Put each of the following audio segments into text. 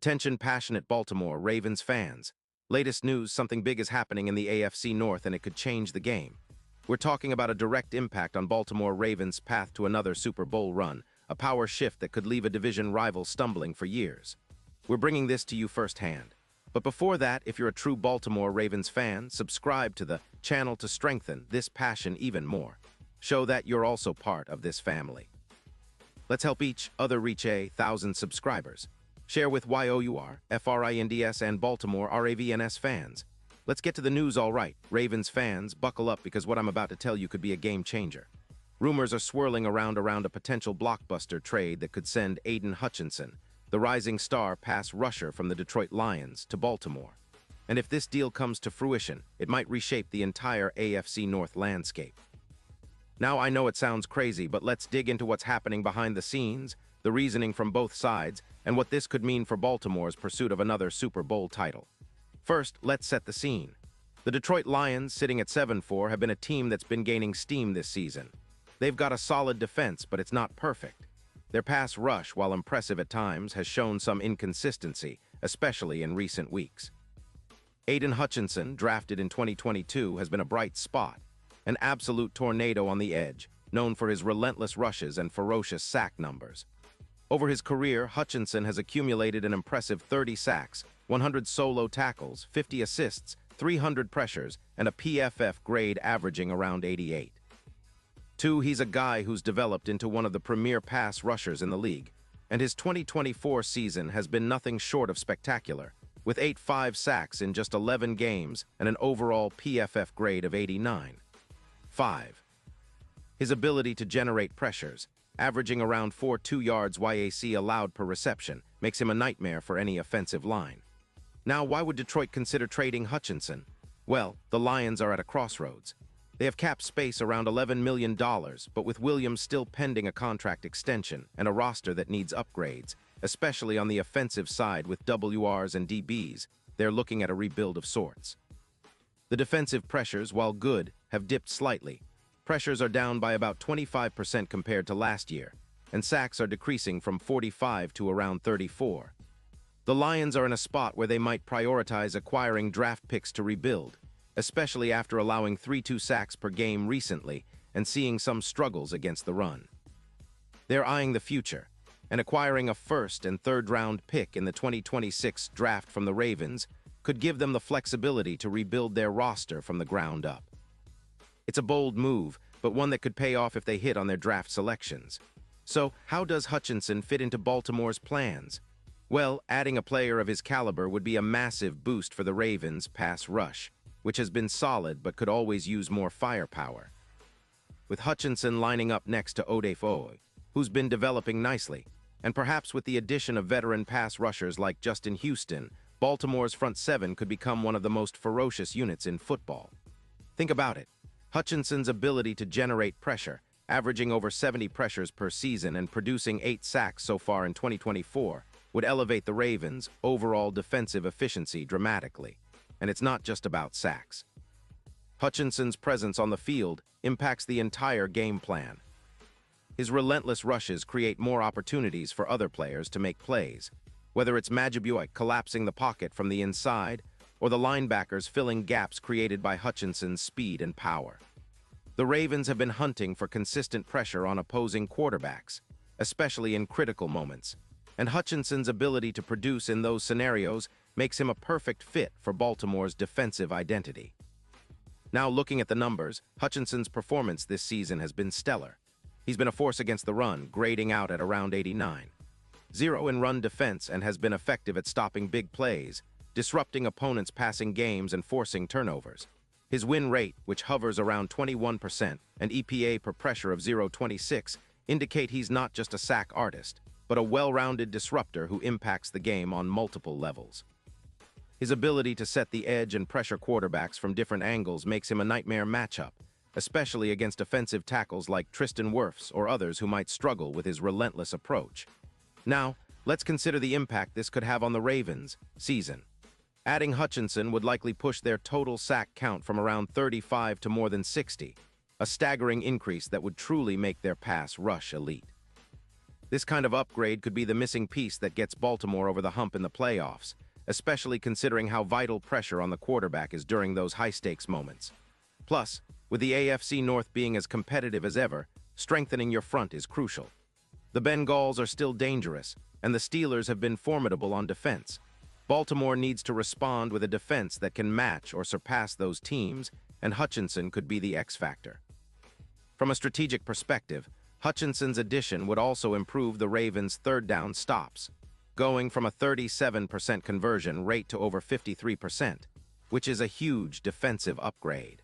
Attention passionate Baltimore Ravens fans. Latest news, something big is happening in the AFC North and it could change the game. We're talking about a direct impact on Baltimore Ravens' path to another Super Bowl run, a power shift that could leave a division rival stumbling for years. We're bringing this to you firsthand. But before that, if you're a true Baltimore Ravens fan, subscribe to the channel to strengthen this passion even more. Show that you're also part of this family. Let's help each other reach 1,000 subscribers. Share with YOUR, FRINDS, and Baltimore RAVENS fans. Let's get to the news all right. Ravens fans, buckle up because what I'm about to tell you could be a game changer. Rumors are swirling around a potential blockbuster trade that could send Aiden Hutchinson, the rising star pass rusher from the Detroit Lions, to Baltimore. And if this deal comes to fruition, it might reshape the entire AFC North landscape. Now, I know it sounds crazy, but let's dig into what's happening behind the scenes, the reasoning from both sides, and what this could mean for Baltimore's pursuit of another Super Bowl title. First, let's set the scene. The Detroit Lions, sitting at 7-4, have been a team that's been gaining steam this season. They've got a solid defense, but it's not perfect. Their pass rush, while impressive at times, has shown some inconsistency, especially in recent weeks. Aiden Hutchinson, drafted in 2022, has been a bright spot, an absolute tornado on the edge, known for his relentless rushes and ferocious sack numbers. Over his career, Hutchinson has accumulated an impressive 30 sacks, 100 solo tackles, 50 assists, 300 pressures, and a PFF grade averaging around 88. 2. He's a guy who's developed into one of the premier pass rushers in the league, and his 2024 season has been nothing short of spectacular, with 5 sacks in just 11 games and an overall PFF grade of 89. 5. His ability to generate pressures, averaging around 4.2 yards YAC allowed per reception, makes him a nightmare for any offensive line. Now, why would Detroit consider trading Hutchinson? Well, the Lions are at a crossroads. They have cap space around $11 million, but with Williams still pending a contract extension and a roster that needs upgrades, especially on the offensive side with WRs and DBs, they're looking at a rebuild of sorts. The defensive pressures, while good, have dipped slightly. Pressures are down by about 25% compared to last year, and sacks are decreasing from 45 to around 34. The Lions are in a spot where they might prioritize acquiring draft picks to rebuild, especially after allowing 3.2 sacks per game recently and seeing some struggles against the run. They're eyeing the future, and acquiring a first and third round pick in the 2026 draft from the Ravens could give them the flexibility to rebuild their roster from the ground up. It's a bold move, but one that could pay off if they hit on their draft selections. So, how does Hutchinson fit into Baltimore's plans? Well, adding a player of his caliber would be a massive boost for the Ravens' pass rush, which has been solid but could always use more firepower. With Hutchinson lining up next to Odafe, who's been developing nicely, and perhaps with the addition of veteran pass rushers like Justin Houston, Baltimore's front seven could become one of the most ferocious units in football. Think about it. Hutchinson's ability to generate pressure, averaging over 70 pressures per season and producing 8 sacks so far in 2024, would elevate the Ravens' overall defensive efficiency dramatically. And it's not just about sacks. Hutchinson's presence on the field impacts the entire game plan. His relentless rushes create more opportunities for other players to make plays, whether it's Majibuik collapsing the pocket from the inside or the linebackers filling gaps created by Hutchinson's speed and power. The Ravens have been hunting for consistent pressure on opposing quarterbacks, especially in critical moments, and Hutchinson's ability to produce in those scenarios makes him a perfect fit for Baltimore's defensive identity. Now, looking at the numbers, Hutchinson's performance this season has been stellar. He's been a force against the run, grading out at around 89. 0 in run defense and has been effective at stopping big plays, disrupting opponents' passing games and forcing turnovers. His win rate, which hovers around 21%, and EPA per pressure of 0.26, indicate he's not just a sack artist, but a well-rounded disruptor who impacts the game on multiple levels. His ability to set the edge and pressure quarterbacks from different angles makes him a nightmare matchup, especially against offensive tackles like Tristan Wirfs or others who might struggle with his relentless approach. Now, let's consider the impact this could have on the Ravens' season. Adding Hutchinson would likely push their total sack count from around 35 to more than 60, a staggering increase that would truly make their pass rush elite. This kind of upgrade could be the missing piece that gets Baltimore over the hump in the playoffs, especially considering how vital pressure on the quarterback is during those high-stakes moments. Plus, with the AFC North being as competitive as ever, strengthening your front is crucial. The Bengals are still dangerous, and the Steelers have been formidable on defense. Baltimore needs to respond with a defense that can match or surpass those teams, and Hutchinson could be the X factor. From a strategic perspective, Hutchinson's addition would also improve the Ravens' third down stops, going from a 37% conversion rate to over 53%, which is a huge defensive upgrade.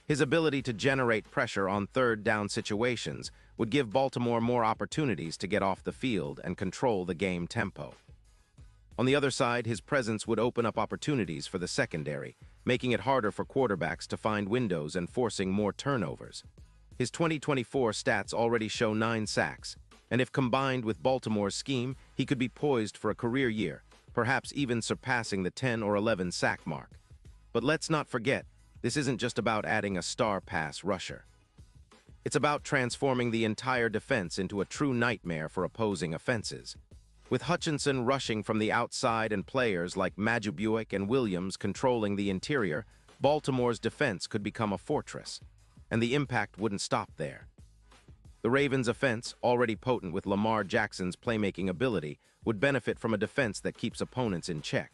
His ability to generate pressure on third down situations would give Baltimore more opportunities to get off the field and control the game tempo. On the other side, his presence would open up opportunities for the secondary, making it harder for quarterbacks to find windows and forcing more turnovers. His 2024 stats already show 9 sacks, and if combined with Baltimore's scheme, he could be poised for a career year, perhaps even surpassing the 10 or 11 sack mark. But let's not forget, this isn't just about adding a star pass rusher. It's about transforming the entire defense into a true nightmare for opposing offenses. With Hutchinson rushing from the outside and players like Majubuik and Williams controlling the interior, Baltimore's defense could become a fortress, and the impact wouldn't stop there. The Ravens' offense, already potent with Lamar Jackson's playmaking ability, would benefit from a defense that keeps opponents in check.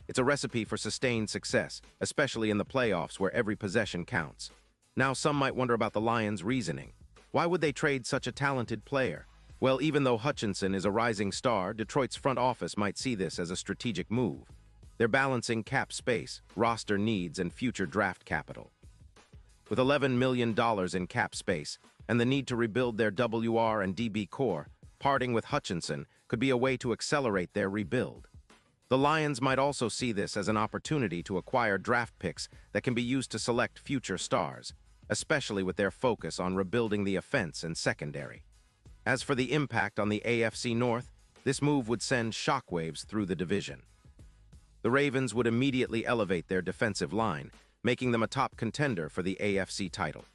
It's a recipe for sustained success, especially in the playoffs where every possession counts. Now, some might wonder about the Lions' reasoning. Why would they trade such a talented player? Well, even though Hutchinson is a rising star, Detroit's front office might see this as a strategic move. They're balancing cap space, roster needs, and future draft capital. With $11 million in cap space and the need to rebuild their WR and DB core, parting with Hutchinson could be a way to accelerate their rebuild. The Lions might also see this as an opportunity to acquire draft picks that can be used to select future stars, especially with their focus on rebuilding the offense and secondary. As for the impact on the AFC North, this move would send shockwaves through the division. The Ravens would immediately elevate their defensive line, making them a top contender for the AFC title.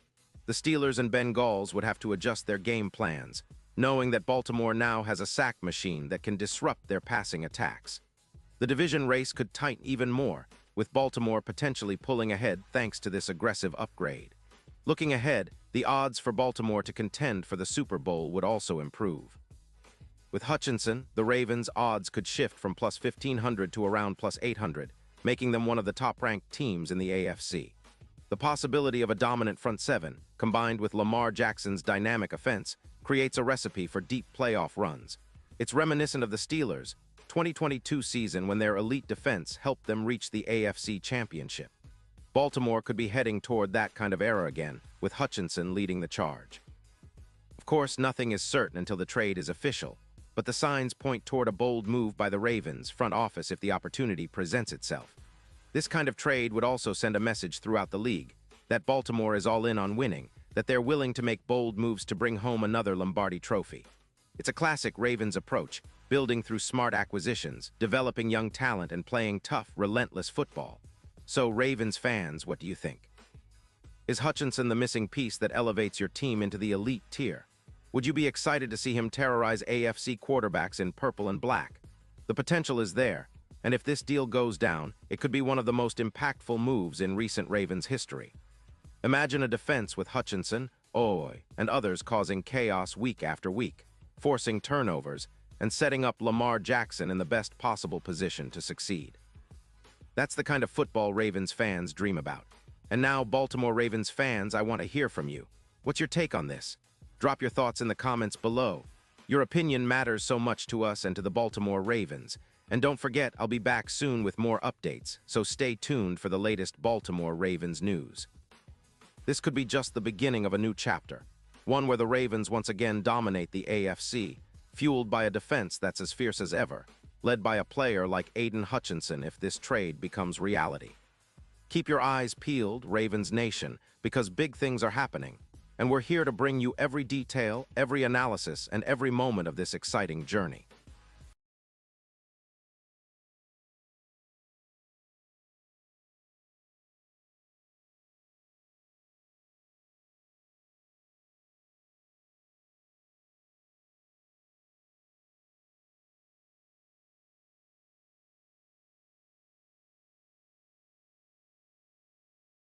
The Steelers and Bengals would have to adjust their game plans, knowing that Baltimore now has a sack machine that can disrupt their passing attacks. The division race could tighten even more, with Baltimore potentially pulling ahead thanks to this aggressive upgrade. Looking ahead, the odds for Baltimore to contend for the Super Bowl would also improve. With Hutchinson, the Ravens' odds could shift from plus 1,500 to around plus 800, making them one of the top-ranked teams in the AFC. The possibility of a dominant front seven, combined with Lamar Jackson's dynamic offense, creates a recipe for deep playoff runs. It's reminiscent of the Steelers' 2022 season when their elite defense helped them reach the AFC Championship. Baltimore could be heading toward that kind of era again, with Hutchinson leading the charge. Of course, nothing is certain until the trade is official, but the signs point toward a bold move by the Ravens' front office if the opportunity presents itself. This kind of trade would also send a message throughout the league that Baltimore is all in on winning, that they're willing to make bold moves to bring home another Lombardi trophy. It's a classic Ravens approach, building through smart acquisitions, developing young talent, and playing tough, relentless football. So, Ravens fans, what do you think? Is Hutchinson the missing piece that elevates your team into the elite tier? Would you be excited to see him terrorize AFC quarterbacks in purple and black? The potential is there, and if this deal goes down, it could be one of the most impactful moves in recent Ravens history. Imagine a defense with Hutchinson, Oy, and others causing chaos week after week, forcing turnovers, and setting up Lamar Jackson in the best possible position to succeed. That's the kind of football Ravens fans dream about. And now, Baltimore Ravens fans, I want to hear from you. What's your take on this? Drop your thoughts in the comments below. Your opinion matters so much to us and to the Baltimore Ravens. And don't forget, I'll be back soon with more updates, so stay tuned for the latest Baltimore Ravens news. This could be just the beginning of a new chapter, one where the Ravens once again dominate the AFC, fueled by a defense that's as fierce as ever, led by a player like Aiden Hutchinson if this trade becomes reality. Keep your eyes peeled, Ravens Nation, because big things are happening, and we're here to bring you every detail, every analysis, and every moment of this exciting journey.